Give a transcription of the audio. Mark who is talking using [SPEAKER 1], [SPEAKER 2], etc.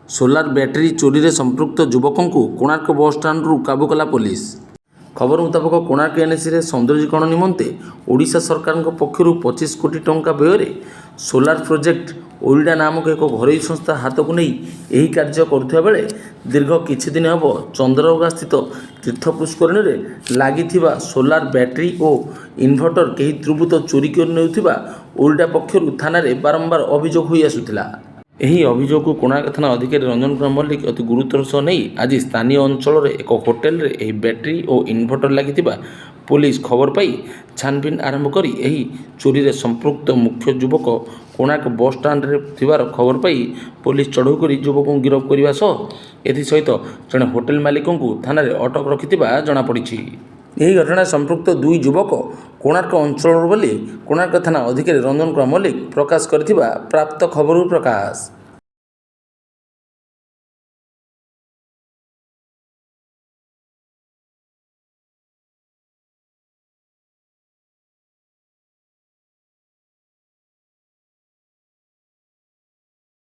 [SPEAKER 1] Solar battery चोरी रे संपृक्त युवकों को कोणार्क बस स्टाण्रु काबू कला पुलिस। खबर मुताबक कोणार्क एनएसी रे सौंदर्यीकरण निमंते ओडिशा सरकार पक्षर 25 कोटी टंका व्यय सोलार प्रोजेक्ट ओरिडा नामक एक घरोई संस्था हाथ को नहीं यही कार्य करुवा बेले दीर्घ किछि दिन हम चंद्रभागा स्थित तीर्थ पुष्करणी में लगी सोलार बैटेरी और इन्भर्टर कहीं द्रुवृत चोरी कर ओरिडा पक्षर थाना बारंबार अभियोग हो आसुला। ଏହି ଅଭିଯୋଗକୁ କୋଣାର୍କ ଥାନା ଅଧିକାରୀ ରଞ୍ଜନ କୁମାର ମଲ୍ଲିକ ଅତି ଗୁରୁତ୍ୱର ସହ ନେଇ ଆଜି ସ୍ଥାନୀୟ ଅଞ୍ଚଳରେ ଏକ ହୋଟେଲରେ ଏହି ବ୍ୟାଟେରୀ ଓ ଇନଭର୍ଟର ଲାଗିଥିବା ପୁଲିସ ଖବର ପାଇ ଛାନଭିନ୍ ଆରମ୍ଭ କରି ଏହି ଚୋରିରେ ସମ୍ପୃକ୍ତ ମୁଖ୍ୟ ଯୁବକ କୋଣାର୍କ ବସ୍ ଷ୍ଟାଣ୍ଡରେ ଥିବାର ଖବର ପାଇ ପୁଲିସ ଚଢ଼ଉ କରି ଯୁବକଙ୍କୁ ଗିରଫ କରିବା ସହ ଏଥିସହିତ ଜଣେ ହୋଟେଲ ମାଲିକଙ୍କୁ ଥାନାରେ ଅଟକ ରଖିଥିବା ଜଣାପଡ଼ିଛି। ଏହି ଘଟଣାରେ ସମ୍ପୃକ୍ତ ଦୁଇ ଯୁବକ କୋଣାର୍କ ଅଞ୍ଚଳରୁ ବୋଲି କୋଣାର୍କ ଥାନା ଅଧିକାରୀ ରଞ୍ଜନ କୁମାର ମଲ୍ଲିକ ପ୍ରକାଶ କରିଥିବା ପ୍ରାପ୍ତ ଖବରରୁ ପ୍ରକାଶ।